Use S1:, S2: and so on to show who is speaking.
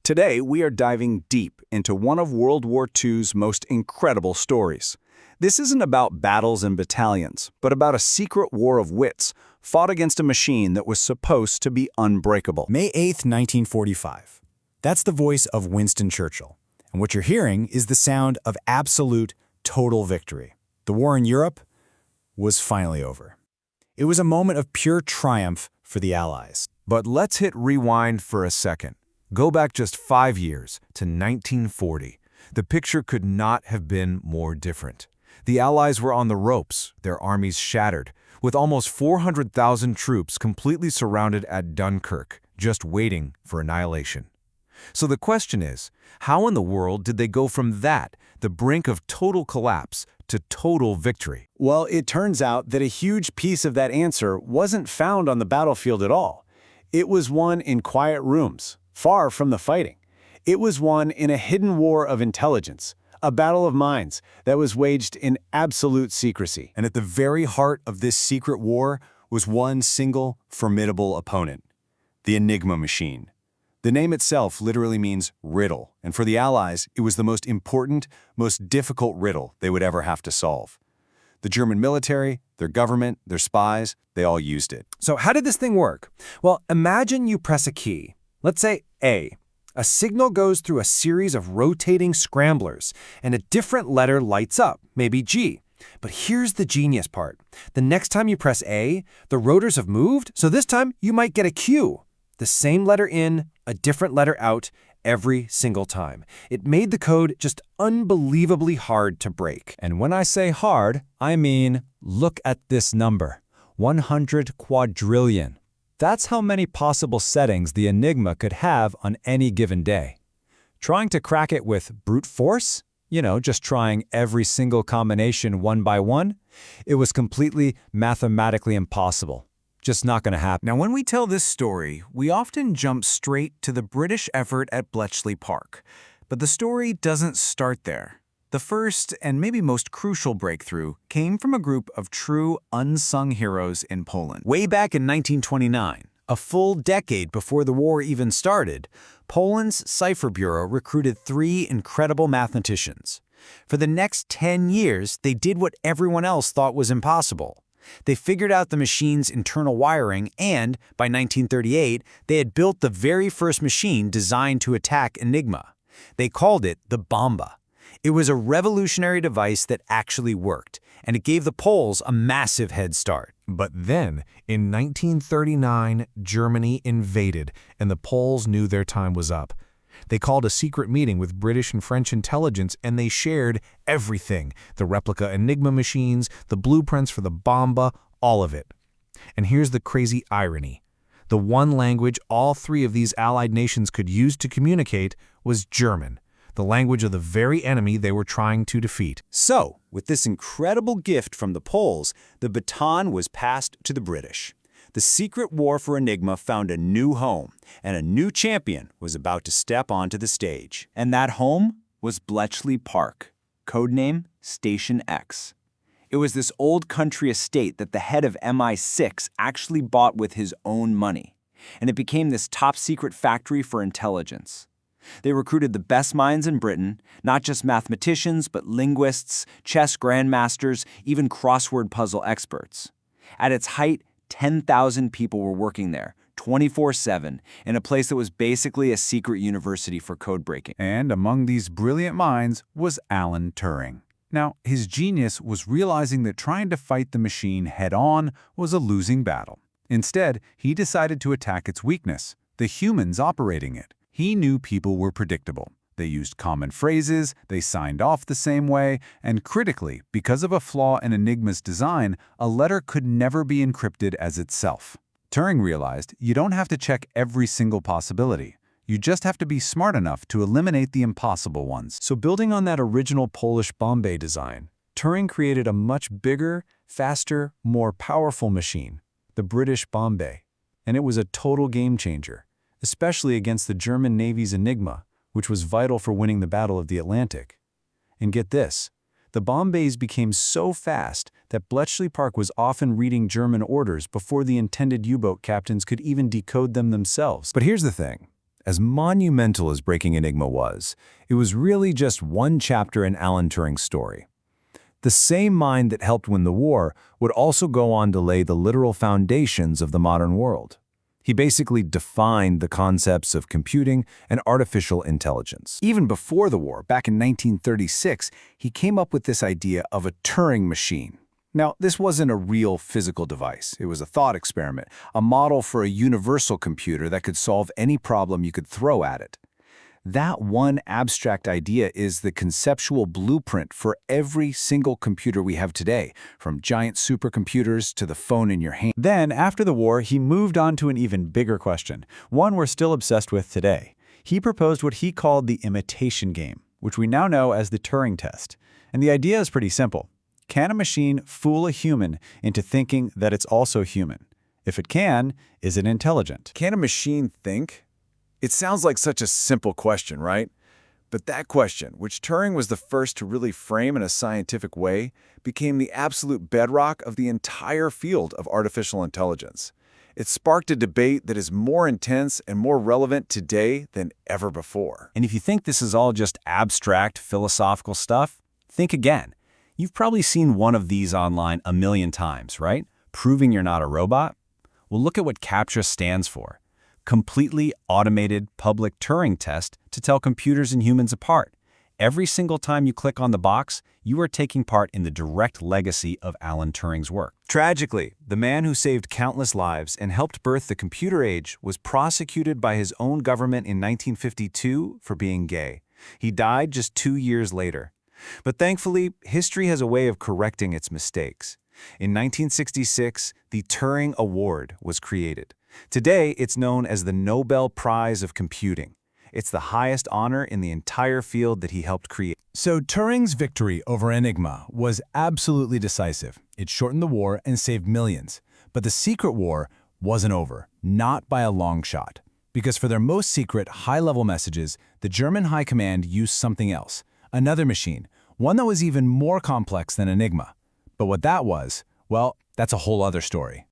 S1: Today, we are diving deep into one of World War II's most incredible stories. This isn't about battles and battalions, but about a secret war of wits fought against a machine that was supposed to be unbreakable.
S2: May 8, 1945. That's the voice of Winston Churchill. And what you're hearing is the sound of absolute, total victory. The war in Europe was finally over. It was a moment of pure triumph for the Allies.
S3: But let's hit rewind for a second. Go back just 5 years to 1940. The picture could not have been more different. The Allies were on the ropes, their armies shattered, with almost 400,000 troops completely surrounded at Dunkirk, just waiting for annihilation. So the question is, how in the world did they go from that, the brink of total collapse, to total victory?
S1: Well, it turns out that a huge piece of that answer wasn't found on the battlefield at all. It was won in quiet rooms, far from the fighting. It was won in a hidden war of intelligence, a battle of minds that was waged in absolute secrecy.
S2: And at the very heart of this secret war was one single, formidable opponent, the Enigma machine. The name itself literally means riddle, and for the Allies, it was the most important, most difficult riddle they would ever have to solve. The German military, their government, their spies, they all used it.
S4: So how did this thing work? Well, imagine you press a key. Let's say A. A signal goes through a series of rotating scramblers, and a different letter lights up, maybe G. But here's the genius part. The next time you press A, the rotors have moved, so this time you might get a Q. The same letter in, a different letter out, every single time. It made the code just unbelievably hard to break.
S2: And when I say hard, I mean, look at this number, 100 quadrillion. That's how many possible settings the Enigma could have on any given day. Trying to crack it with brute force, just trying every single combination one by one, it was completely mathematically impossible. Just not going to happen.
S3: Now, when we tell this story, we often jump straight to the British effort at Bletchley Park. But the story doesn't start there. The first and maybe most crucial breakthrough came from a group of true unsung heroes in Poland.
S1: Way back in 1929, a full decade before the war even started, Poland's Cipher Bureau recruited 3 incredible mathematicians. For the next 10 years, they did what everyone else thought was impossible. They figured out the machine's internal wiring and, by 1938, they had built the very first machine designed to attack Enigma. They called it the Bombe. It was a revolutionary device that actually worked, and it gave the Poles a massive head start.
S3: But then, in 1939, Germany invaded, and the Poles knew their time was up. They called a secret meeting with British and French intelligence, and they shared everything: the replica Enigma machines, the blueprints for the Bombe, all of it. And here's the crazy irony. The one language all 3 of these allied nations could use to communicate was German, the language of the very enemy they were trying to defeat.
S1: So, with this incredible gift from the Poles, the baton was passed to the British. The secret war for Enigma found a new home, and a new champion was about to step onto the stage. And that home was Bletchley Park, codename Station X. It was this old country estate that the head of MI6 actually bought with his own money, and it became this top-secret factory for intelligence. They recruited the best minds in Britain, not just mathematicians, but linguists, chess grandmasters, even crossword puzzle experts. At its height, 10,000 people were working there, 24/7, in a place that was basically a secret university for codebreaking.
S5: And among these brilliant minds was Alan Turing. Now, his genius was realizing that trying to fight the machine head-on was a losing battle. Instead, he decided to attack its weakness, the humans operating it. He knew people were predictable. They used common phrases, they signed off the same way, and critically, because of a flaw in Enigma's design, a letter could never be encrypted as itself. Turing realized you don't have to check every single possibility. You just have to be smart enough to eliminate the impossible ones.
S2: So building on that original Polish Bombe design, Turing created a much bigger, faster, more powerful machine, the British Bombe. And it was a total game changer, especially against the German Navy's Enigma, which was vital for winning the Battle of the Atlantic. And get this, the Bombes became so fast that Bletchley Park was often reading German orders before the intended U-boat captains could even decode them themselves.
S5: But here's the thing.
S2: as monumental as breaking Enigma was, it was really just one chapter in Alan Turing's story. The same mind that helped win the war would also go on to lay the literal foundations of the modern world. He basically defined the concepts of computing and artificial intelligence. Even before the war, back in 1936, he came up with this idea of a Turing machine. Now, this wasn't a real physical device. It was a thought experiment, a model for a universal computer that could solve any problem you could throw at it. That one abstract idea is the conceptual blueprint for every single computer we have today, from giant supercomputers to the phone in your hand.
S1: Then, after the war, he moved on to an even bigger question, one we're still obsessed with today. He proposed what he called the imitation game, which we now know as the Turing test. And the idea is pretty simple. Can a machine fool a human into thinking that it's also human? If it can, is it intelligent?
S2: Can a machine think? It sounds like such a simple question, right? But that question, which Turing was the first to really frame in a scientific way, became the absolute bedrock of the entire field of artificial intelligence. It sparked a debate that is more intense and more relevant today than ever before.
S1: And if you think this is all just abstract philosophical stuff, think again. You've probably seen one of these online a million times, right? Proving you're not a robot? Well, look at what CAPTCHA stands for. Completely automated public Turing test to tell computers and humans apart. Every single time you click on the box, you are taking part in the direct legacy of Alan Turing's work. Tragically, the man who saved countless lives and helped birth the computer age was prosecuted by his own government in 1952 for being gay. He died just 2 years later. But thankfully, history has a way of correcting its mistakes. In 1966, the Turing Award was created. Today, it's known as the Nobel Prize of Computing. It's the highest honor in the entire field that he helped create.
S2: So Turing's victory over Enigma was absolutely decisive. It shortened the war and saved millions. But the secret war wasn't over, not by a long shot. Because for their most secret, high-level messages, the German High Command used something else, another machine, one that was even more complex than Enigma. But what that was, well, that's a whole other story.